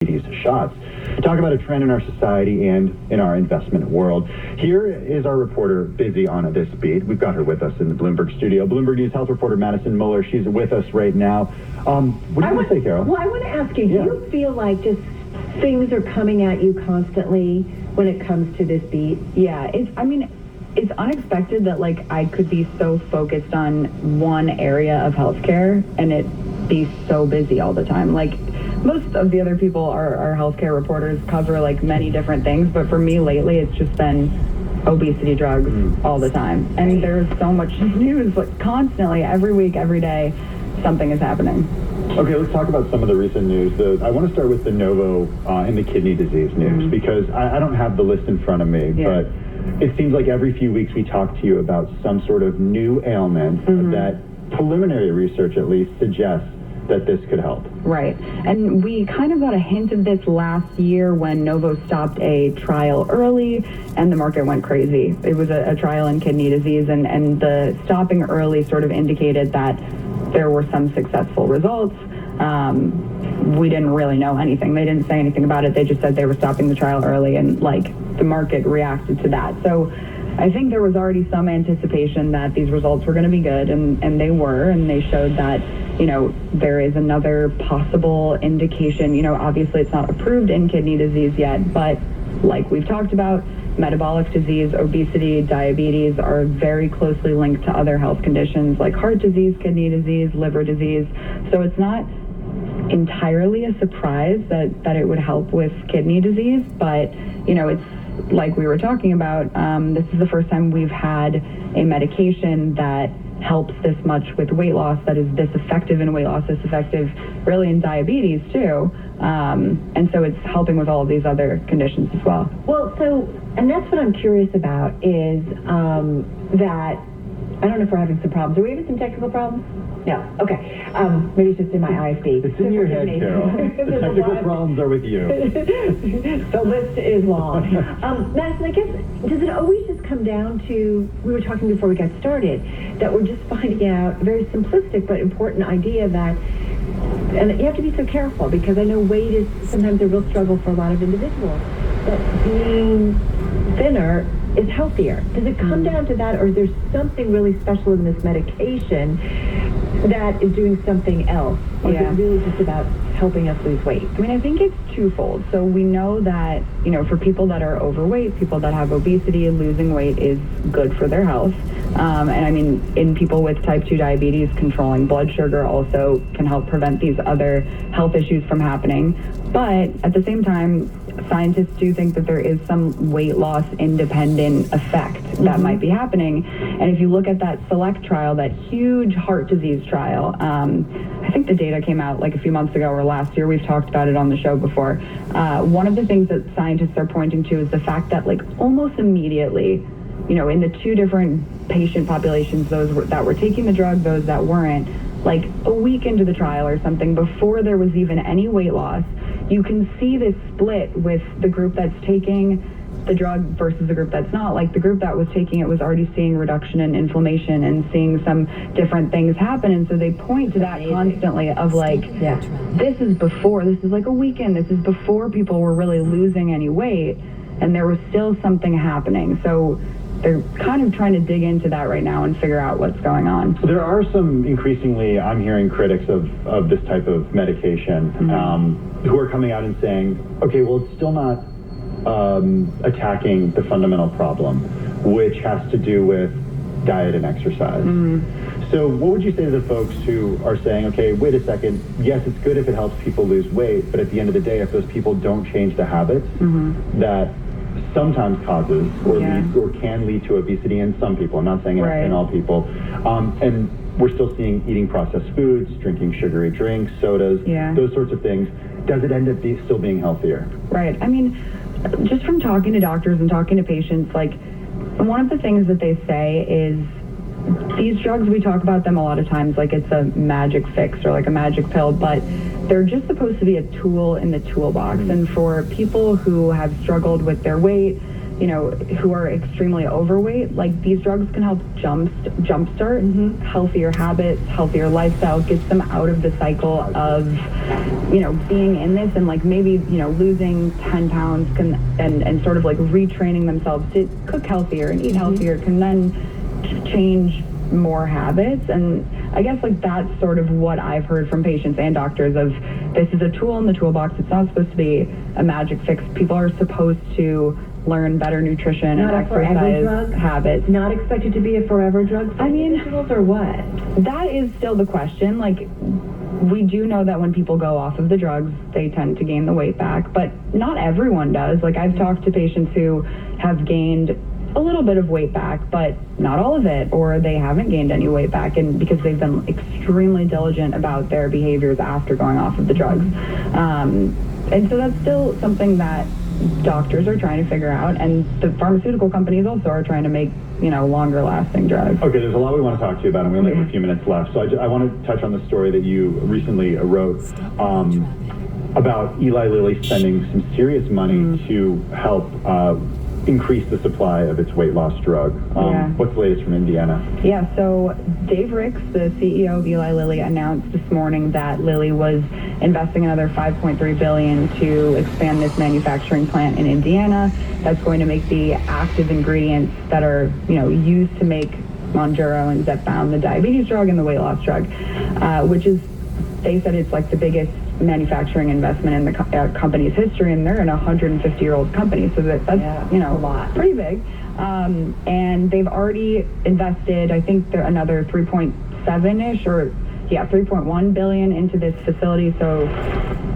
shots. Talk about a trend in our society and in our investment world. Here is our reporter busy on this beat. We've got her with us in the Bloomberg studio. Bloomberg News health reporter Madison Muller. She's with us right now. What do you want to say, Carol? Well, I want to ask you, do you feel like just things are coming at you constantly when it comes to this beat? Yeah, it's unexpected that I could be so focused on one area of healthcare and it be so busy all the time. Most of the other people are healthcare reporters, cover many different things, but for me lately it's just been obesity drugs all the time. And there's so much news constantly, every week, every day, something is happening. Okay, let's talk about some of the recent news. I want to start with the Novo and the kidney disease news, because I don't have the list in front of me, but it seems like every few weeks we talk to you about some sort of new ailment that preliminary research at least suggests that this could help. Right. And we kind of got a hint of this last year when Novo stopped a trial early and the market went crazy. It was a trial in kidney disease, and the stopping early sort of indicated that there were some successful results. We didn't really know anything. They didn't say anything about it. They just said they were stopping the trial early, and the market reacted to that. So I think there was already some anticipation that these results were going to be good, and they were, and they showed that, there is another possible indication. Obviously it's not approved in kidney disease yet, but like we've talked about, metabolic disease, obesity, diabetes are very closely linked to other health conditions like heart disease, kidney disease, liver disease. So it's not entirely a surprise that it would help with kidney disease, but it's like we were talking about, this is the first time we've had a medication that helps this much with weight loss, that is this effective in weight loss, this effective really in diabetes too. And so it's helping with all of these other conditions as well. Well, and that's what I'm curious about is that, I don't know if we're having some problems. Are we having some technical problems? No. Okay. Maybe it's just in my ISP. It's in your head, Carol. The technical problems are with you. The list is long. Madison, I guess, does it always just come down to, we were talking before we got started, that we're just finding out a very simplistic but important idea that, and you have to be so careful because I know weight is sometimes a real struggle for a lot of individuals, that being thinner is healthier. Does it come down to that, or is there something really special in this medication that is doing something else? Or is it really just about helping us lose weight? I think it's twofold. So we know that, for people that are overweight, people that have obesity, losing weight is good for their health. And in people with type 2 diabetes, controlling blood sugar also can help prevent these other health issues from happening. But at the same time, scientists do think that there is some weight loss independent effect that might be happening. And if you look at that SELECT trial, that huge heart disease trial, I think the data came out a few months ago or last year. We've talked about it on the show before. One of the things that scientists are pointing to is the fact that almost immediately, in the two different patient populations, those that were taking the drug, those that weren't, a week into the trial or something, before there was even any weight loss, you can see this split with the group that's taking the drug versus the group that's not. The group that was taking it was already seeing reduction in inflammation and seeing some different things happen. And so they point to that constantly of this is before, this is a weekend, this is before people were really losing any weight, and there was still something happening. So they're kind of trying to dig into that right now and figure out what's going on. So there are some increasingly, I'm hearing critics of this type of medication who are coming out and saying, okay, well, it's still not attacking the fundamental problem, which has to do with diet and exercise. So what would you say to the folks who are saying, okay, wait a second, yes, it's good if it helps people lose weight, but at the end of the day, if those people don't change the habits that sometimes causes or can lead to obesity in some people, I'm not saying in all people, and we're still seeing eating processed foods, drinking sugary drinks, sodas, those sorts of things, does it end up still being healthier? Right. Just from talking to doctors and talking to patients, one of the things that they say is these drugs, we talk about them a lot of times it's a magic fix or a magic pill, but they're just supposed to be a tool in the toolbox. And for people who have struggled with their weight, who are extremely overweight, like these drugs can help jumpstart healthier habits, healthier lifestyle, gets them out of the cycle of, being in this and like maybe, losing 10 pounds and sort of like retraining themselves to cook healthier and eat healthier can then change more habits. And I guess like that's sort of what I've heard from patients and doctors of this is a tool in the toolbox. It's not supposed to be a magic fix. People are supposed to learn better nutrition and exercise habits. Not expected to be a forever drug for individuals or what? That is still the question. Like, we do know that when people go off of the drugs, they tend to gain the weight back, but not everyone does. Like, I've talked to patients who have gained a little bit of weight back, but not all of it, or they haven't gained any weight back, and because they've been extremely diligent about their behaviors after going off of the drugs. And so that's still something that doctors are trying to figure out, and the pharmaceutical companies also are trying to make, longer lasting drugs. Okay, there's a lot we want to talk to you about, and we only have a few minutes left. So I want to touch on the story that you recently wrote about Eli Lilly spending some serious money to help increase the supply of its weight loss drug. What's the latest from Indiana? Yeah, so Dave Ricks, the CEO of Eli Lilly, announced this morning that Lilly was investing another $5.3 billion to expand this manufacturing plant in Indiana. That's going to make the active ingredients that are, used to make Mounjaro and Zepbound, the diabetes drug and the weight loss drug, which is, they said it's like the biggest manufacturing investment in the company's history, and they're an 150-year-old company, so that's a lot, pretty big. And they've already invested, I think, they're another 3.7-ish or 3.1 billion into this facility. So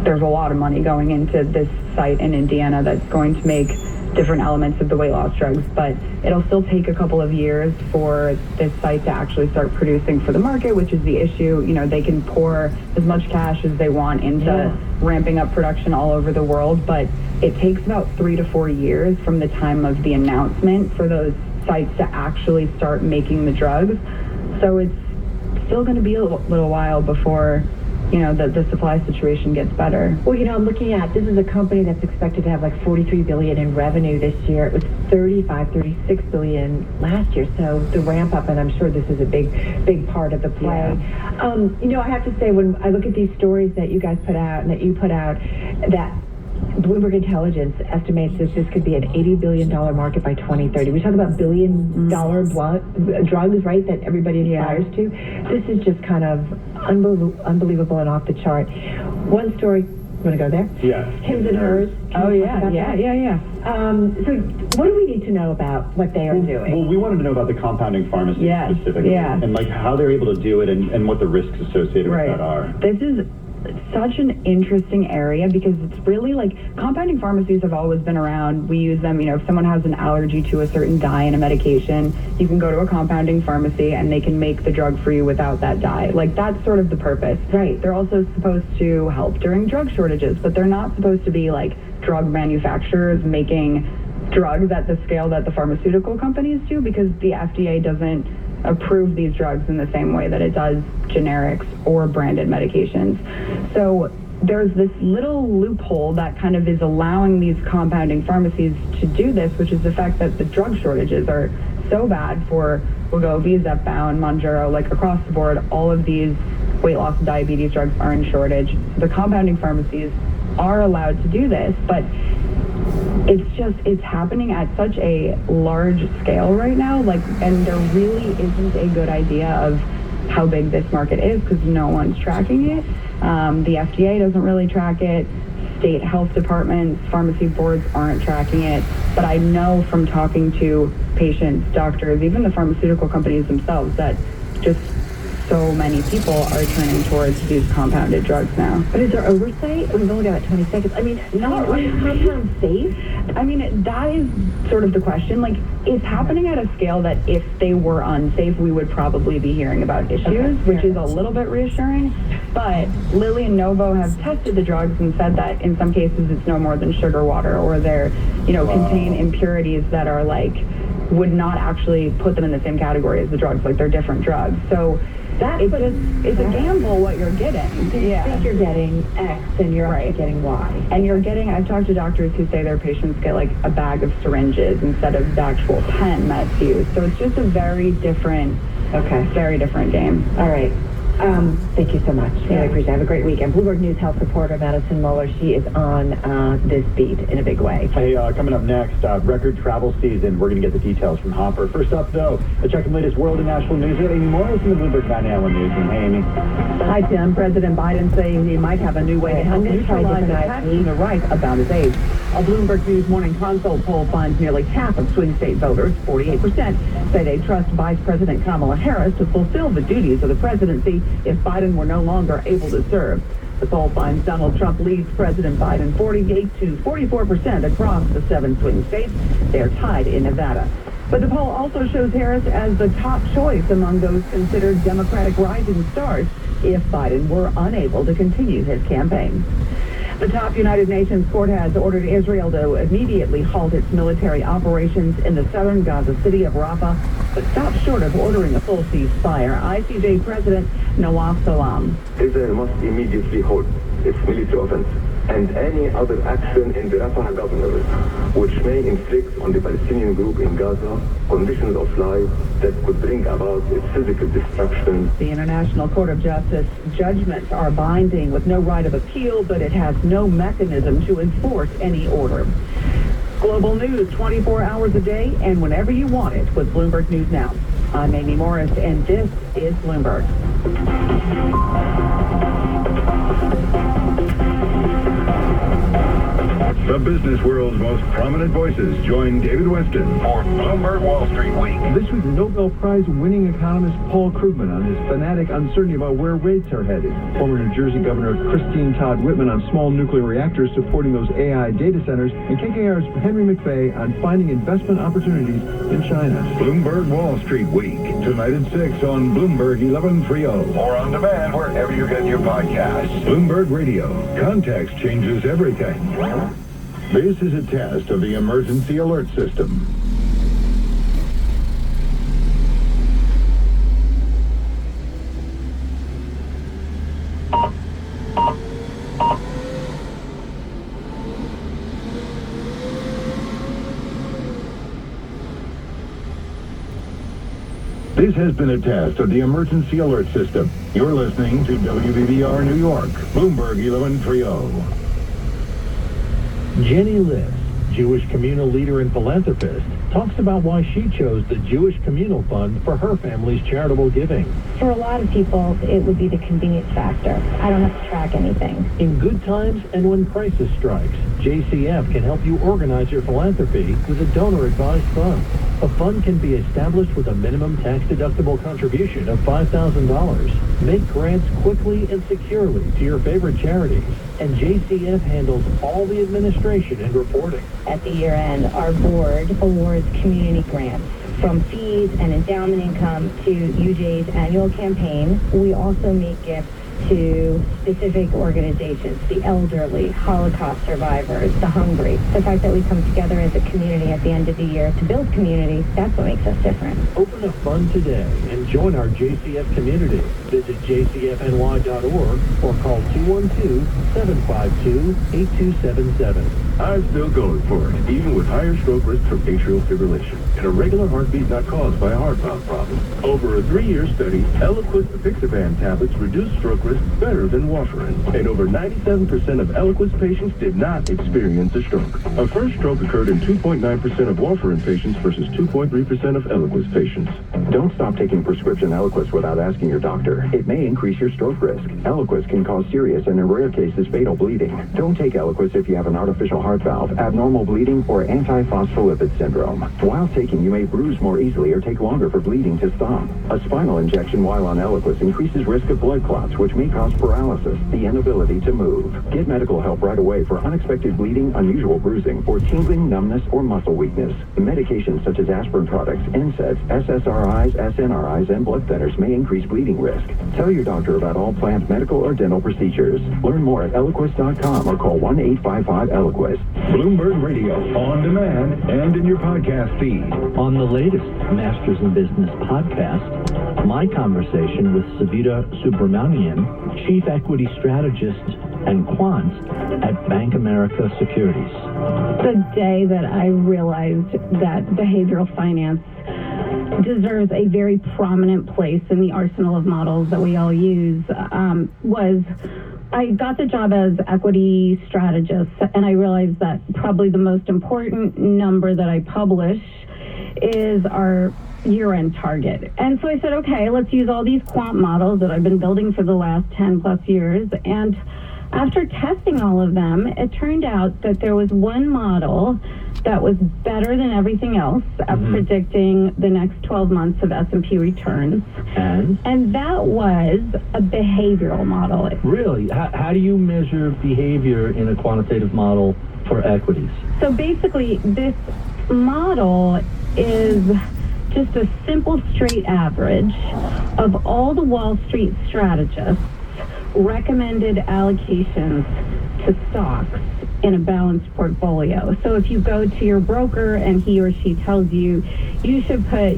there's a lot of money going into this site in Indiana that's going to make different elements of the weight loss drugs, but it'll still take a couple of years for this site to actually start producing for the market, which is the issue. They can pour as much cash as they want into ramping up production all over the world, but it takes about 3 to 4 years from the time of the announcement for those sites to actually start making the drugs. So it's still going to be a little while before the supply situation gets better. Well, I'm looking at, this is a company that's expected to have like 43 billion in revenue this year. It was 36 billion last year. So the ramp up, and I'm sure this is a big part of the play. Yeah. I have to say, when I look at these stories that you guys put out and that you put out, that Bloomberg Intelligence estimates that this could be an $80 billion market by 2030. We talk about billion-dollar drugs, right, that everybody aspires to. This is just kind of unbelievable and off the chart. One story, you want to go there? Yeah. Hims and Hers. Oh, yeah. So what do we need to know about what they are doing? Well, we wanted to know about the compounding pharmacy specifically, and like how they're able to do it and what the risks associated with that are. This is such an interesting area because it's really like compounding pharmacies have always been around. We use them, if someone has an allergy to a certain dye in a medication, you can go to a compounding pharmacy and they can make the drug for you without that dye. Like, that's sort of the purpose. Right. They're also supposed to help during drug shortages, but they're not supposed to be like drug manufacturers making drugs at the scale that the pharmaceutical companies do, because the FDA doesn't approve these drugs in the same way that it does generics or branded medications. So there's this little loophole that kind of is allowing these compounding pharmacies to do this, which is the fact that the drug shortages are so bad for Wegovy, Zepbound, Mounjaro, like across the board, all of these weight loss and diabetes drugs are in shortage. The compounding pharmacies are allowed to do this, but it's happening at such a large scale right now, and there really isn't a good idea of how big this market is because no one's tracking it. The FDA doesn't really track it. State health departments, pharmacy boards aren't tracking it. But I know from talking to patients, doctors, even the pharmaceutical companies themselves, that just so many people are turning towards these compounded drugs now. But is there oversight? We've only got 20 seconds. No. Are compounds safe? That is sort of the question. Like, it's happening at a scale that if they were unsafe, we would probably be hearing about issues, which is a little bit reassuring. But Lilly and Novo have tested the drugs and said that in some cases it's no more than sugar water, or they're, contain impurities that are would not actually put them in the same category as the drugs. Like, they're different drugs. So It's a gamble what you're getting. You think you're getting X and you're actually getting Y. And you're getting, I've talked to doctors who say their patients get like a bag of syringes instead of the actual pen that's used. So it's just a very different game. All right. Thank you so much. Yeah. I appreciate it. Have a great weekend. Bloomberg News health reporter Madison Muller. She is on this beat in a big way. Hey, coming up next, record travel season. We're going to get the details from Hopper. First up, though, a check on the latest world and national news with Amy Morris in the Bloomberg 9 Newsroom. Hey, Amy. Hi, Tim. President Biden saying he might have a new way to help neutralize attacking the right about his age. A Bloomberg News Morning Consult poll finds nearly half of swing state voters, 48%, say they trust Vice President Kamala Harris to fulfill the duties of the presidency if Biden were no longer able to serve. The poll finds Donald Trump leads President Biden 48 to 44% across the 7 swing states. They're tied in Nevada. But the poll also shows Harris as the top choice among those considered Democratic rising stars if Biden were unable to continue his campaign. The top United Nations court has ordered Israel to immediately halt its military operations in the southern Gaza city of Rafah, but stopped short of ordering a full ceasefire. ICJ President Nawaf Salam. Israel must immediately halt its military offense and any other action in the Rafah governor, which may inflict on the Palestinian group in Gaza conditions of life that could bring about its physical destruction. The International Court of Justice judgments are binding with no right of appeal, but it has no mechanism to enforce any order. Global news 24 hours a day and whenever you want it with Bloomberg News Now. I'm Amy Morris, and this is Bloomberg. The business world's most prominent voices join David Weston for Bloomberg Wall Street Week. This week, Nobel Prize-winning economist Paul Krugman on his fanatic uncertainty about where rates are headed. Former New Jersey Governor Christine Todd Whitman on small nuclear reactors supporting those AI data centers. And KKR's Henry McVeigh on finding investment opportunities in China. Bloomberg Wall Street Week, tonight at 6 on Bloomberg 1130. Or on demand wherever you get your podcasts. Bloomberg Radio. Context changes everything. This is a test of the emergency alert system. This has been a test of the emergency alert system. You're listening to WBBR New York, Bloomberg 1130. Jenny Liss, Jewish communal leader and philanthropist, talks about why she chose the Jewish Communal Fund for her family's charitable giving. For a lot of people, it would be the convenience factor. I don't have to track anything. In good times and when crisis strikes, JCF can help you organize your philanthropy with a donor-advised fund. A fund can be established with a minimum tax-deductible contribution of $5,000. Make grants quickly and securely to your favorite charities, and JCF handles all the administration and reporting. At the year end, our board awards community grants. From fees and endowment income to UJ's annual campaign, we also make gifts to specific organizations, the elderly, Holocaust survivors, the hungry. The fact that we come together as a community at the end of the year to build community, that's what makes us different. Open a fund today and join our JCF community. Visit jcfny.org or call 212-752-8277. I'm still going for it, even with higher stroke risk from atrial fibrillation and a regular heartbeat not caused by a heart valve problem. Over a 3-year study, Eliquis apixaban tablets reduced stroke risk better than warfarin, and over 97% of Eliquis patients did not experience a stroke. A first stroke occurred in 2.9% of warfarin patients versus 2.3% of Eliquis patients. Don't stop taking prescription Eliquis without asking your doctor. It may increase your stroke risk. Eliquis can cause serious and in rare cases fatal bleeding. Don't take Eliquis if you have an artificial heart valve, abnormal bleeding, or antiphospholipid syndrome. While taking, you may bruise more easily or take longer for bleeding to stop. A spinal injection while on Eliquis increases risk of blood clots, which may cause paralysis, the inability to move. Get medical help right away for unexpected bleeding, unusual bruising, or tingling, numbness, or muscle weakness. Medications such as aspirin products, NSAIDs, SSRIs, MRIs, SNRIs, and blood thinners may increase bleeding risk. Tell your doctor about all planned medical or dental procedures. Learn more at eloquist.com or call 1-855-ELOQUIST. Bloomberg Radio, on demand and in your podcast feed. On the latest Masters in Business podcast, my conversation with Savita Subramanian, Chief Equity Strategist and Quant at Bank America Securities. The day that I realized that behavioral finance deserves a very prominent place in the arsenal of models that we all use was I got the job as equity strategist, and I realized that probably the most important number that I publish is our year-end target. And so I said, okay, let's use all these quant models that I've been building for the last 10 plus years. And after testing all of them, it turned out that there was one model that was better than everything else at predicting the next 12 months of S&P returns. And that was a behavioral model. Really? How do you measure behavior in a quantitative model for equities? So basically, this model is just a simple straight average of all the Wall Street strategists' recommended allocations to stocks in a balanced portfolio. So if you go to your broker and he or she tells you you should put,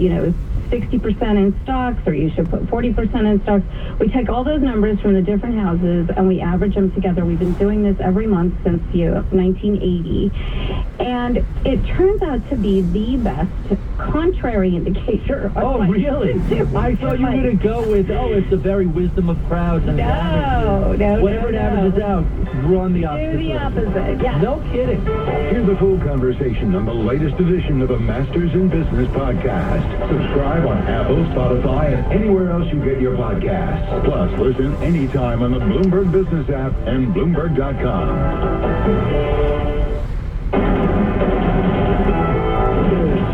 60% in stocks or you should put 40% in stocks, we take all those numbers from the different houses and we average them together. We've been doing this every month since 1980. And it turns out to be the best contrary indicator. Oh, really? I thought you were going to go with, it's the very wisdom of crowds and whatever it averages out, run the opposite. Do the opposite, yeah. No kidding. Hear the full conversation on the latest edition of the Masters in Business podcast. Subscribe on Apple, Spotify, and anywhere else you get your podcasts. Plus, listen anytime on the Bloomberg Business app and Bloomberg.com.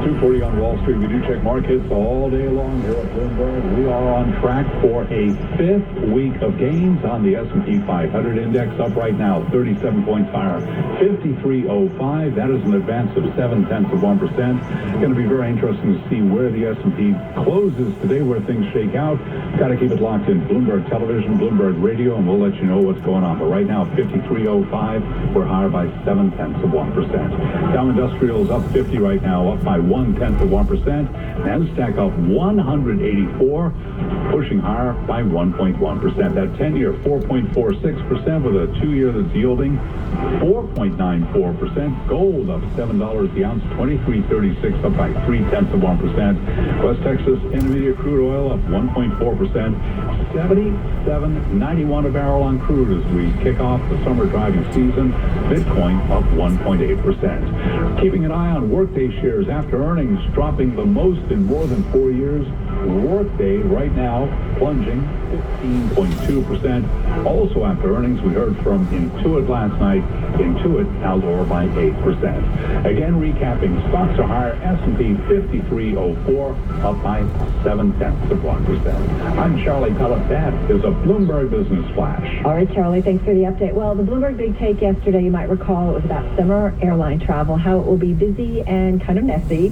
2:40 on Wall Street. We do check markets all day long here at Bloomberg. We are on track for a fifth week of gains on the S&P 500 index, up right now 37 points higher, 53.05. That is an advance of 0.7%. Going to be very interesting to see where the S&P closes today, where things shake out. Got to keep it locked in. Bloomberg Television, Bloomberg Radio, and we'll let you know what's going on. But right now, 53.05. We're higher by 0.7%. Dow Industrial is up 50 right now, up by 0.1%. NASDAQ up 184, pushing higher by 1.1%. That 10-year 4.46% with a 2-year that's yielding 4.94%. Gold up $7 the ounce, 23.36, up by 0.3%. West Texas Intermediate crude oil up 1.4%. 77.91 a barrel on crude as we kick off the summer driving season. Bitcoin up 1.8%. Keeping an eye on Workday shares after earnings, dropping the most in more than 4 years. Workday right now plunging 15.2%. Also after earnings, we heard from Intuit last night. Intuit now lower by 8%. Again, recapping, stocks are higher. S&P 53.04, up by 0.7%. I'm Charlie Pellet. That is a Bloomberg Business Flash. All right, Charlie, thanks for the update. Well, the Bloomberg Big Take yesterday, you might recall, it was about summer airline travel, how it will be busy and kind of messy.